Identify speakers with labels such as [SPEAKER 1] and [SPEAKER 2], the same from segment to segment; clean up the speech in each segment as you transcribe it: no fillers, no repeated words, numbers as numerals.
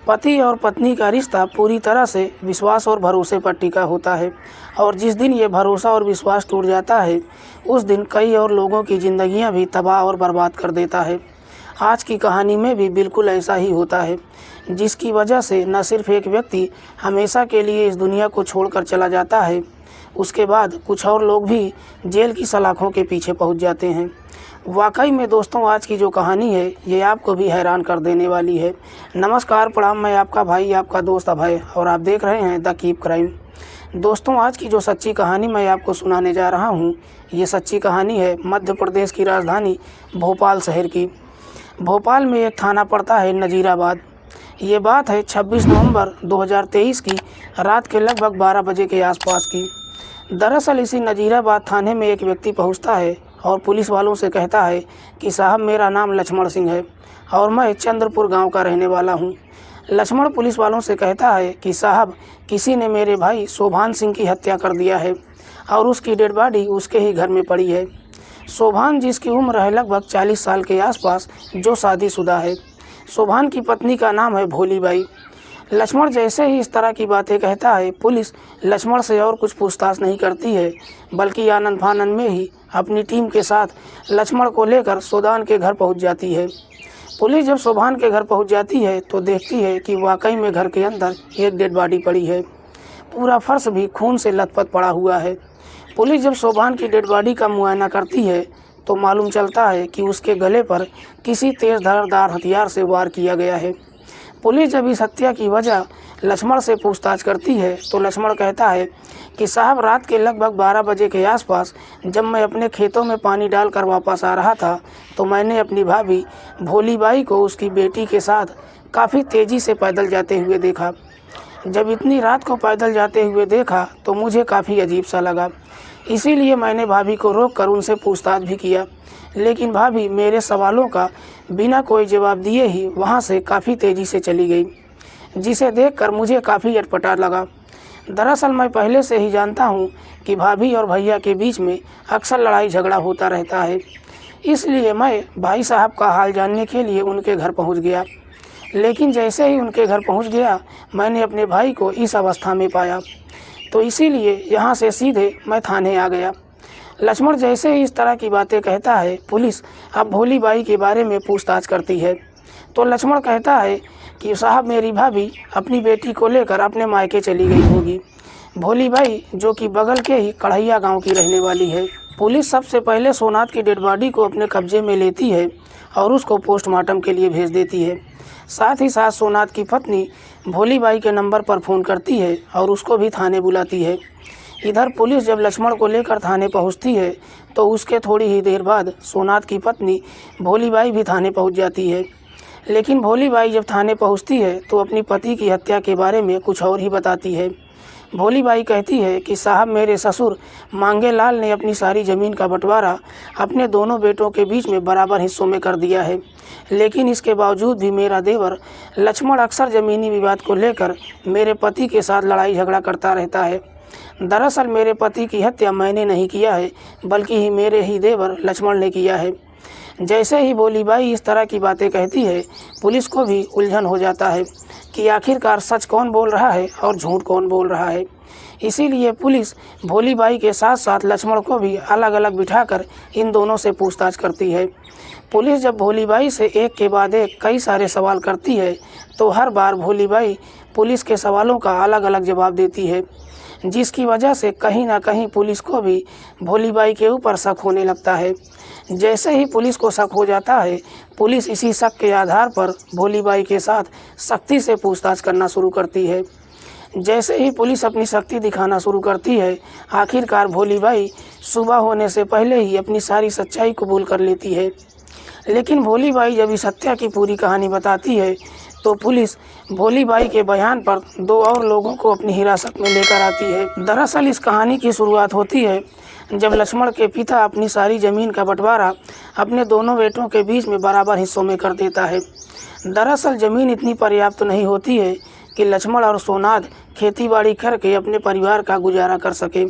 [SPEAKER 1] पति और पत्नी का रिश्ता पूरी तरह से विश्वास और भरोसे पर टिका होता है और जिस दिन ये भरोसा और विश्वास टूट जाता है उस दिन कई और लोगों की ज़िंदगियां भी तबाह और बर्बाद कर देता है। आज की कहानी में भी बिल्कुल ऐसा ही होता है, जिसकी वजह से न सिर्फ एक व्यक्ति हमेशा के लिए इस दुनिया को छोड़कर चला जाता है, उसके बाद कुछ और लोग भी जेल की सलाखों के पीछे पहुंच जाते हैं। वाकई में दोस्तों, आज की जो कहानी है ये आपको भी हैरान कर देने वाली है। नमस्कार, प्रणाम, मैं आपका भाई, आपका दोस्त अभय और आप देख रहे हैं द कीप क्राइम। दोस्तों, आज की जो सच्ची कहानी मैं आपको सुनाने जा रहा हूँ ये सच्ची कहानी है मध्य प्रदेश की राजधानी भोपाल शहर की। भोपाल में एक थाना पड़ता है नजीराबाद। ये बात है 26 नवंबर 2023 की रात के लगभग 12 बजे के आसपास की। दरअसल इसी नजीराबाद थाने में एक व्यक्ति पहुंचता है और पुलिस वालों से कहता है कि साहब, मेरा नाम लक्ष्मण सिंह है और मैं चंद्रपुर गांव का रहने वाला हूं। लक्ष्मण पुलिस वालों से कहता है कि साहब, किसी ने मेरे भाई शोभान सिंह की हत्या कर दिया है और उसकी डेड बॉडी उसके ही घर में पड़ी है। शोभान, जिसकी उम्र है लगभग 40 साल के आसपास, जो शादीशुदा है। शोभान की पत्नी का नाम है भोलीबाई। लक्ष्मण जैसे ही इस तरह की बातें कहता है, पुलिस लक्ष्मण से और कुछ पूछताछ नहीं करती है, बल्कि आनंद फानंद में ही अपनी टीम के साथ लक्ष्मण को लेकर शोभान के घर पहुंच जाती है। पुलिस जब शोभान के घर पहुंच जाती है तो देखती है कि वाकई में घर के अंदर एक डेड बॉडी पड़ी है। पूरा फर्श भी खून से लथपथ पड़ा हुआ है। पुलिस जब शोभान की डेड बॉडी का मुआयना करती है तो मालूम चलता है कि उसके गले पर किसी तेज धारदार हथियार से वार किया गया है। पुलिस जब इस हत्या की वजह लक्ष्मण से पूछताछ करती है तो लक्ष्मण कहता है कि साहब, रात के लगभग 12 बजे के आसपास जब मैं अपने खेतों में पानी डालकर वापस आ रहा था तो मैंने अपनी भाभी भोलीबाई को उसकी बेटी के साथ काफ़ी तेज़ी से पैदल जाते हुए देखा। जब इतनी रात को पैदल जाते हुए देखा तो मुझे काफ़ी अजीब सा लगा, इसीलिए मैंने भाभी को रोककर उनसे पूछताछ भी किया, लेकिन भाभी मेरे सवालों का बिना कोई जवाब दिए ही वहाँ से काफ़ी तेज़ी से चली गई, जिसे देखकर मुझे काफ़ी अटपटा लगा। दरअसल मैं पहले से ही जानता हूँ कि भाभी और भैया के बीच में अक्सर लड़ाई झगड़ा होता रहता है, इसलिए मैं भाई साहब का हाल जानने के लिए उनके घर पहुँच गया। लेकिन जैसे ही उनके घर पहुँच गया मैंने अपने भाई को इस अवस्था में पाया, तो इसीलिए यहाँ से सीधे मैं थाने आ गया। लक्ष्मण जैसे ही इस तरह की बातें कहता है, पुलिस अब भोलीबाई के बारे में पूछताछ करती है तो लक्ष्मण कहता है कि साहब, मेरी भाभी अपनी बेटी को लेकर अपने मायके चली गई होगी। भोलीबाई, जो कि बगल के ही कढ़ैया गांव की रहने वाली है। पुलिस सबसे पहले सोनाथ की डेड बॉडी को अपने कब्जे में लेती है और उसको पोस्टमार्टम के लिए भेज देती है। साथ ही साथ सोनाथ की पत्नी भोलीबाई के नंबर पर फ़ोन करती है और उसको भी थाने बुलाती है। इधर पुलिस जब लक्ष्मण को लेकर थाने पहुंचती है तो उसके थोड़ी ही देर बाद सोनाथ की पत्नी भोलीबाई भी थाने पहुंच जाती है। लेकिन भोलीबाई जब थाने पहुंचती है तो अपनी पति की हत्या के बारे में कुछ और ही बताती है। भोलीबाई कहती है कि साहब, मेरे ससुर मांगेलाल ने अपनी सारी ज़मीन का बंटवारा अपने दोनों बेटों के बीच में बराबर हिस्सों में कर दिया है, लेकिन इसके बावजूद भी मेरा देवर लक्ष्मण अक्सर ज़मीनी विवाद को लेकर मेरे पति के साथ लड़ाई झगड़ा करता रहता है। दरअसल मेरे पति की हत्या मैंने नहीं किया है, बल्कि मेरे ही देवर लक्ष्मण ने किया है। जैसे ही भोलीबाई इस तरह की बातें कहती है, पुलिस को भी उलझन हो जाता है कि आखिरकार सच कौन बोल रहा है और झूठ कौन बोल रहा है। इसीलिए पुलिस भोलीबाई के साथ साथ लक्ष्मण को भी अलग अलग बिठाकर इन दोनों से पूछताछ करती है। पुलिस जब भोलीबाई से एक के बाद एक कई सारे सवाल करती है तो हर बार भोलीबाई पुलिस के सवालों का अलग अलग जवाब देती है, जिसकी वजह से कहीं ना कहीं पुलिस को भी भोलीबाई के ऊपर शक होने लगता है। जैसे ही पुलिस को शक हो जाता है, पुलिस इसी शक के आधार पर भोलीबाई के साथ सख्ती से पूछताछ करना शुरू करती है। जैसे ही पुलिस अपनी शक्ति दिखाना शुरू करती है, आखिरकार भोलीबाई सुबह होने से पहले ही अपनी सारी सच्चाई कबूल कर लेती है। लेकिन भोलीबाई जब इस हत्या की पूरी कहानी बताती है तो पुलिस भोलीबाई के बयान पर 2 और लोगों को अपनी हिरासत में लेकर आती है। दरअसल इस कहानी की शुरुआत होती है जब लक्ष्मण के पिता अपनी सारी ज़मीन का बंटवारा अपने दोनों बेटों के बीच में बराबर हिस्सों में कर देता है। दरअसल ज़मीन इतनी पर्याप्त नहीं होती है कि लक्ष्मण और सोनाथ खेतीबाड़ी करके अपने परिवार का गुजारा कर सके।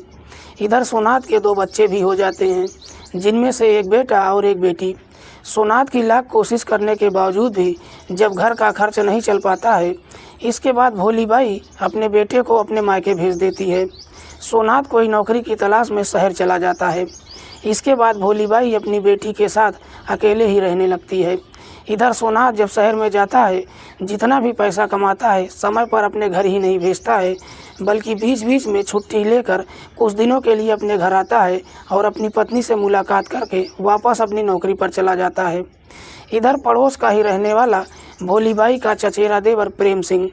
[SPEAKER 1] इधर सोनाथ के 2 बच्चे भी हो जाते हैं, जिनमें से एक बेटा और एक बेटी। सोनाथ की लाख कोशिश करने के बावजूद भी जब घर का खर्च नहीं चल पाता है, इसके बाद भोली बाई अपने बेटे को अपने मायके भेज देती है। सोनाथ कोई नौकरी की तलाश में शहर चला जाता है। इसके बाद भोली बाई अपनी बेटी के साथ अकेले ही रहने लगती है। इधर सोनाथ जब शहर में जाता है, जितना भी पैसा कमाता है समय पर अपने घर ही नहीं भेजता है, बल्कि बीच बीच में छुट्टी लेकर कुछ दिनों के लिए अपने घर आता है और अपनी पत्नी से मुलाकात करके वापस अपनी नौकरी पर चला जाता है। इधर पड़ोस का ही रहने वाला भोली बाई का चचेरा देवर प्रेम सिंह,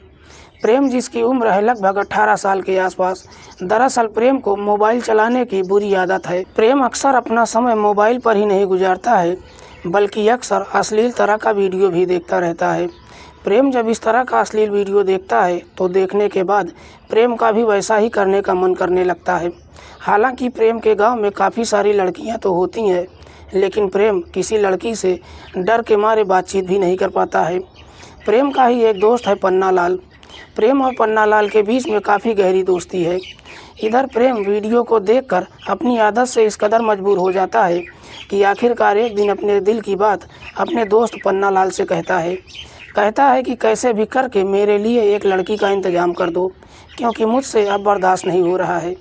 [SPEAKER 1] प्रेम जिसकी उम्र है लगभग 18 साल के आसपास। दरअसल प्रेम को मोबाइल चलाने की बुरी आदत है। प्रेम अक्सर अपना समय मोबाइल पर ही नहीं गुजारता है, बल्कि अक्सर अश्लील तरह का वीडियो भी देखता रहता है। प्रेम जब इस तरह का अश्लील वीडियो देखता है तो देखने के बाद प्रेम का भी वैसा ही करने का मन करने लगता है। हालांकि प्रेम के गांव में काफ़ी सारी लड़कियां तो होती हैं, लेकिन प्रेम किसी लड़की से डर के मारे बातचीत भी नहीं कर पाता है। प्रेम का ही एक दोस्त है पन्ना लाल। प्रेम और पन्ना लाल के बीच में काफ़ी गहरी दोस्ती है। इधर प्रेम वीडियो को देखकर अपनी आदत से इस कदर मजबूर हो जाता है कि आखिरकार एक दिन अपने दिल की बात अपने दोस्त पन्ना लाल से कहता है कि कैसे भी करके मेरे लिए एक लड़की का इंतज़ाम कर दो, क्योंकि मुझसे अब बर्दाश्त नहीं हो रहा है।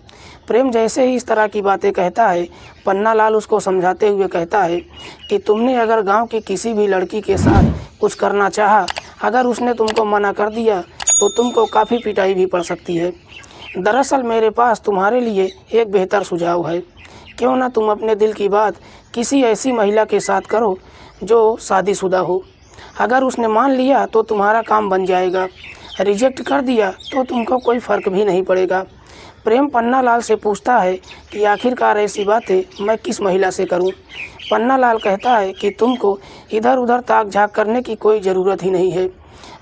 [SPEAKER 1] प्रेम जैसे ही इस तरह की बातें कहता है, पन्ना लाल उसको समझाते हुए कहता है कि तुमने अगर गांव की किसी भी लड़की के साथ कुछ करना चाहा, अगर उसने तुमको मना कर दिया तो तुमको काफ़ी पिटाई भी पड़ सकती है। दरअसल मेरे पास तुम्हारे लिए एक बेहतर सुझाव है। क्यों ना तुम अपने दिल की बात किसी ऐसी महिला के साथ करो जो शादीशुदा हो। अगर उसने मान लिया तो तुम्हारा काम बन जाएगा, रिजेक्ट कर दिया तो तुमको कोई फ़र्क भी नहीं पड़ेगा। प्रेम पन्ना लाल से पूछता है कि आखिरकार ऐसी बातें मैं किस महिला से करूं? पन्ना लाल कहता है कि तुमको इधर उधर ताक झाँक करने की कोई ज़रूरत ही नहीं है,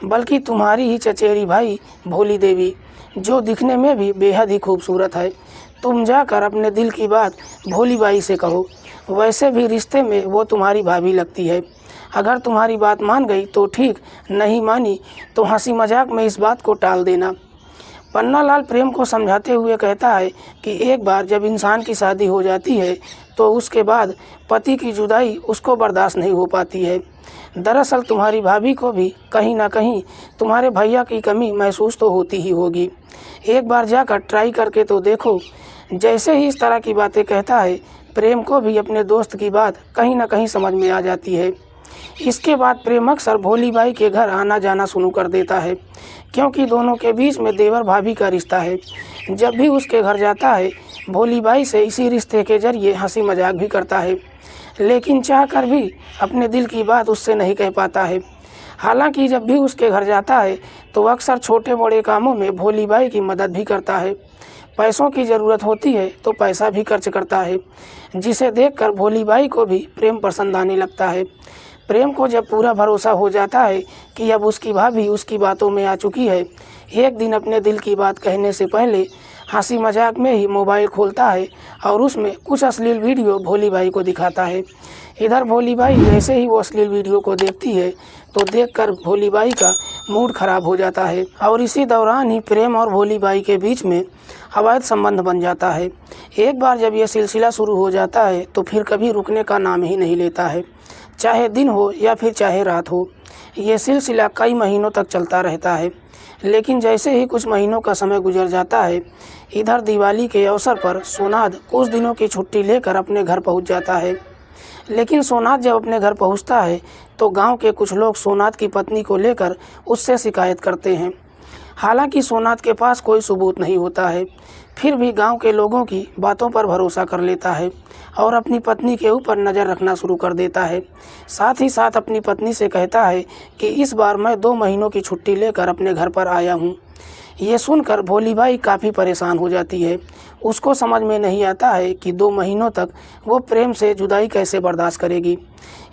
[SPEAKER 1] बल्कि तुम्हारी ही चचेरी भाई भोली देवी, जो दिखने में भी बेहद ही खूबसूरत है, तुम जाकर अपने दिल की बात भोली बाई से कहो। वैसे भी रिश्ते में वो तुम्हारी भाभी लगती है। अगर तुम्हारी बात मान गई तो ठीक, नहीं मानी तो हंसी मजाक में इस बात को टाल देना। पन्ना लाल प्रेम को समझाते हुए कहता है कि एक बार जब इंसान की शादी हो जाती है तो उसके बाद पति की जुदाई उसको बर्दाश्त नहीं हो पाती है। दरअसल तुम्हारी भाभी को भी कहीं ना कहीं तुम्हारे भैया की कमी महसूस तो होती ही होगी। एक बार जाकर ट्राई करके तो देखो। जैसे ही इस तरह की बातें कहता है, प्रेम को भी अपने दोस्त की बात कहीं ना कहीं समझ में आ जाती है। इसके बाद प्रेम अक्सर भोली बाई के घर आना जाना शुरू कर देता है, क्योंकि दोनों के बीच में देवर भाभी का रिश्ता है। जब भी उसके घर जाता है, भोली बाई से इसी रिश्ते के जरिए हंसी मजाक भी करता है, लेकिन चाहकर भी अपने दिल की बात उससे नहीं कह पाता है। हालांकि जब भी उसके घर जाता है तो अक्सर छोटे बड़े कामों में भोली बाई की मदद भी करता है। पैसों की ज़रूरत होती है तो पैसा भी खर्च करता है, जिसे देखकर भोली बाई को भी प्रेम पसंद आने लगता है। प्रेम को जब पूरा भरोसा हो जाता है कि अब उसकी भाभी उसकी बातों में आ चुकी है, एक दिन अपने दिल की बात कहने से पहले हंसी मजाक में ही मोबाइल खोलता है और उसमें कुछ अश्लील वीडियो भोली बाई को दिखाता है। इधर भोली बाई जैसे ही वो अश्लील वीडियो को देखती है तो देखकर भोली बाई का मूड खराब हो जाता है और इसी दौरान ही प्रेम और भोली बाई के बीच में अवैध संबंध बन जाता है। एक बार जब ये सिलसिला शुरू हो जाता है तो फिर कभी रुकने का नाम ही नहीं लेता है, चाहे दिन हो या फिर चाहे रात हो। ये सिलसिला कई महीनों तक चलता रहता है। लेकिन जैसे ही कुछ महीनों का समय गुजर जाता है, इधर दिवाली के अवसर पर सोनाथ कुछ दिनों की छुट्टी लेकर अपने घर पहुंच जाता है। लेकिन सोनाथ जब अपने घर पहुंचता है तो गांव के कुछ लोग सोनाथ की पत्नी को लेकर उससे शिकायत करते हैं। हालांकि सोनाथ के पास कोई सबूत नहीं होता है, फिर भी गांव के लोगों की बातों पर भरोसा कर लेता है और अपनी पत्नी के ऊपर नज़र रखना शुरू कर देता है। साथ ही साथ अपनी पत्नी से कहता है कि इस बार मैं 2 महीनों की छुट्टी लेकर अपने घर पर आया हूँ। ये सुनकर भोली बाई काफ़ी परेशान हो जाती है। उसको समझ में नहीं आता है कि 2 महीनों तक वो प्रेम से जुदाई कैसे बर्दाश्त करेगी।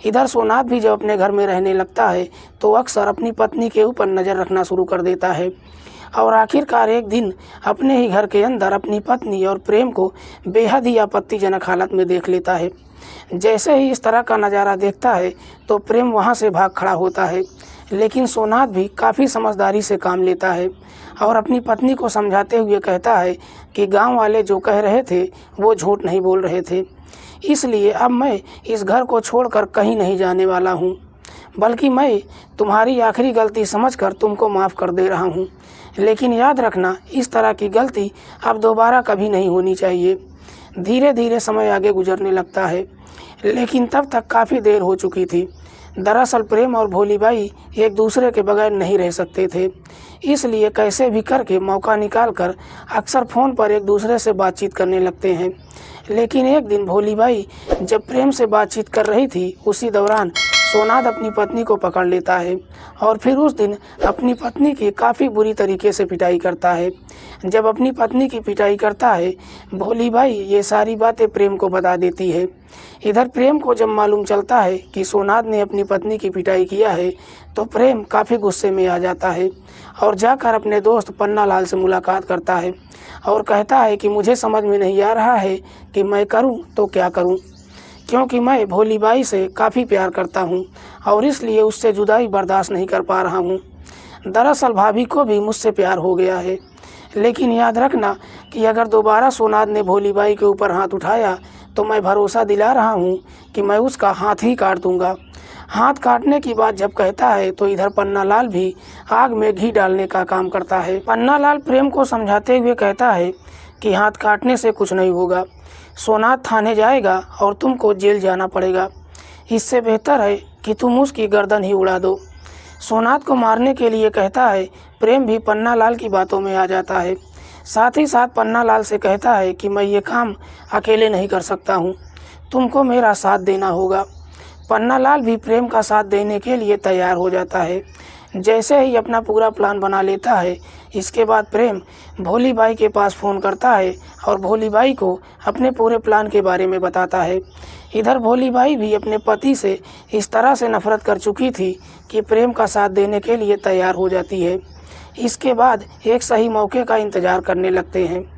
[SPEAKER 1] इधर सोनाथ भी जब अपने घर में रहने लगता है तो अक्सर अपनी पत्नी के ऊपर नज़र रखना शुरू कर देता है और आखिरकार एक दिन अपने ही घर के अंदर अपनी पत्नी और प्रेम को बेहद ही आपत्तिजनक हालत में देख लेता है। जैसे ही इस तरह का नज़ारा देखता है तो प्रेम वहाँ से भाग खड़ा होता है, लेकिन सोनाथ भी काफ़ी समझदारी से काम लेता है और अपनी पत्नी को समझाते हुए कहता है कि गांव वाले जो कह रहे थे वो झूठ नहीं बोल रहे थे, इसलिए अब मैं इस घर को छोड़कर कहीं नहीं जाने वाला हूँ। बल्कि मैं तुम्हारी आखिरी गलती समझकर तुमको माफ़ कर दे रहा हूँ। लेकिन याद रखना, इस तरह की गलती अब दोबारा कभी नहीं होनी चाहिए। धीरे धीरे समय आगे गुजरने लगता है, लेकिन तब तक काफ़ी देर हो चुकी थी। दरअसल प्रेम और भोलीबाई एक दूसरे के बगैर नहीं रह सकते थे, इसलिए कैसे भी करके मौका निकालकर अक्सर फ़ोन पर एक दूसरे से बातचीत करने लगते हैं। लेकिन एक दिन भोलीबाई जब प्रेम से बातचीत कर रही थी, उसी दौरान सोनाद अपनी पत्नी को पकड़ लेता है और फिर उस दिन अपनी पत्नी की काफ़ी बुरी तरीके से पिटाई करता है। जब अपनी पत्नी की पिटाई करता है, भोलीबाई ये सारी बातें प्रेम को बता देती है। इधर प्रेम को जब मालूम चलता है कि सोनाद ने अपनी पत्नी की पिटाई किया है, तो प्रेम काफ़ी गुस्से में आ जाता है और जाकर अपने दोस्त पन्नालाल से मुलाकात करता है और कहता है कि मुझे समझ में नहीं आ रहा है कि मैं करूं तो क्या करूं, क्योंकि मैं भोलीबाई से काफ़ी प्यार करता हूं और इसलिए उससे जुदाई बर्दाश्त नहीं कर पा रहा हूं। दरअसल भाभी को भी मुझसे प्यार हो गया है, लेकिन याद रखना कि अगर दोबारा सोनाद ने भोलीबाई के ऊपर हाथ उठाया तो मैं भरोसा दिला रहा हूँ कि मैं उसका हाथ ही काट दूंगा। हाथ काटने की बात जब कहता है तो इधर पन्नालाल भी आग में घी डालने का काम करता है। पन्नालाल प्रेम को समझाते हुए कहता है कि हाथ काटने से कुछ नहीं होगा, सोनाद थाने जाएगा और तुमको जेल जाना पड़ेगा। इससे बेहतर है कि तुम उसकी गर्दन ही उड़ा दो। सोनाद को मारने के लिए कहता है। प्रेम भी पन्नालाल की बातों में आ जाता है। साथ ही साथ पन्नालाल से कहता है कि मैं ये काम अकेले नहीं कर सकता हूँ, तुमको मेरा साथ देना होगा। पन्नालाल भी प्रेम का साथ देने के लिए तैयार हो जाता है। जैसे ही अपना पूरा प्लान बना लेता है, इसके बाद प्रेम भोलीबाई के पास फ़ोन करता है और भोलीबाई को अपने पूरे प्लान के बारे में बताता है। इधर भोलीबाई भी अपने पति से इस तरह से नफरत कर चुकी थी कि प्रेम का साथ देने के लिए तैयार हो जाती है। इसके बाद एक सही मौके का इंतज़ार करने लगते हैं।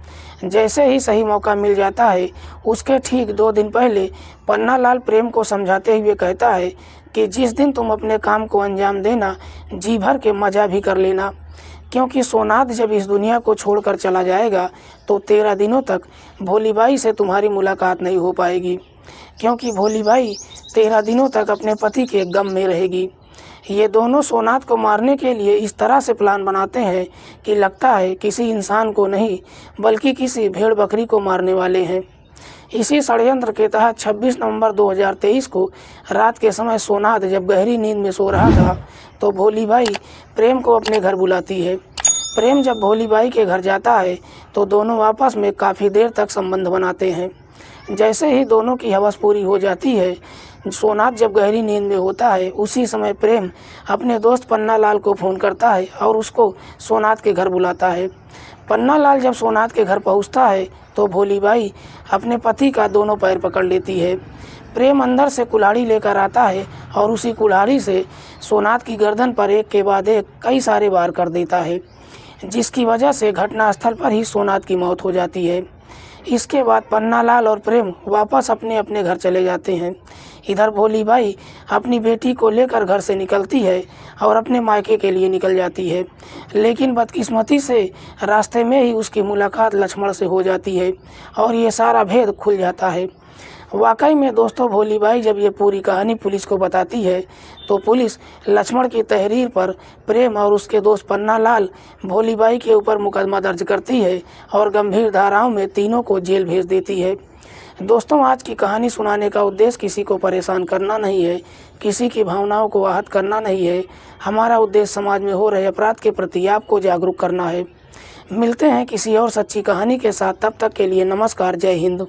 [SPEAKER 1] जैसे ही सही मौका मिल जाता है, उसके ठीक 2 दिन पहले पन्नालाल प्रेम को समझाते हुए कहता है कि जिस दिन तुम अपने काम को अंजाम देना, जी भर के मज़ा भी कर लेना, क्योंकि सोनाद जब इस दुनिया को छोड़कर चला जाएगा तो 13 दिनों तक भोलीबाई से तुम्हारी मुलाकात नहीं हो पाएगी, क्योंकि भोलीबाई 13 दिनों तक अपने पति के गम में रहेगी। ये दोनों सोनाद को मारने के लिए इस तरह से प्लान बनाते हैं कि लगता है किसी इंसान को नहीं बल्कि किसी भेड़ बकरी को मारने वाले हैं। इसी षड्यंत्र के तहत 26 नवंबर 2023 को रात के समय सोनाद जब गहरी नींद में सो रहा था तो भोलीबाई प्रेम को अपने घर बुलाती है। प्रेम जब भोलीबाई के घर जाता है तो दोनों आपस में काफ़ी देर तक संबंध बनाते हैं। जैसे ही दोनों की हवस पूरी हो जाती है, सोनाद जब गहरी नींद में होता है, उसी समय प्रेम अपने दोस्त पन्नालाल को फ़ोन करता है और उसको सोनाद के घर बुलाता है। पन्नालाल जब सोनाद के घर पहुंचता है तो भोलीबाई अपने पति का दोनों पैर पकड़ लेती है। प्रेम अंदर से कुल्हाड़ी लेकर आता है और उसी कुल्हाड़ी से सोनाद की गर्दन पर एक के बाद एक कई सारे वार कर देता है, जिसकी वजह से घटनास्थल पर ही सोनाद की मौत हो जाती है। इसके बाद पन्नालाल और प्रेम वापस अपने अपने घर चले जाते हैं। इधर भोलीबाई अपनी बेटी को लेकर घर से निकलती है और अपने मायके के लिए निकल जाती है, लेकिन बदकिस्मती से रास्ते में ही उसकी मुलाकात लक्ष्मण से हो जाती है और ये सारा भेद खुल जाता है। वाकई में दोस्तों, भोलीबाई जब ये पूरी कहानी पुलिस को बताती है तो पुलिस लक्ष्मण की तहरीर पर प्रेम और उसके दोस्त पन्नालाल भोलीबाई के ऊपर मुकदमा दर्ज करती है और गंभीर धाराओं में तीनों को जेल भेज देती है। दोस्तों, आज की कहानी सुनाने का उद्देश्य किसी को परेशान करना नहीं है, किसी की भावनाओं को आहत करना नहीं है। हमारा उद्देश्य समाज में हो रहे अपराध के प्रति आपको जागरूक करना है। मिलते हैं किसी और सच्ची कहानी के साथ, तब तक के लिए नमस्कार, जय हिंद।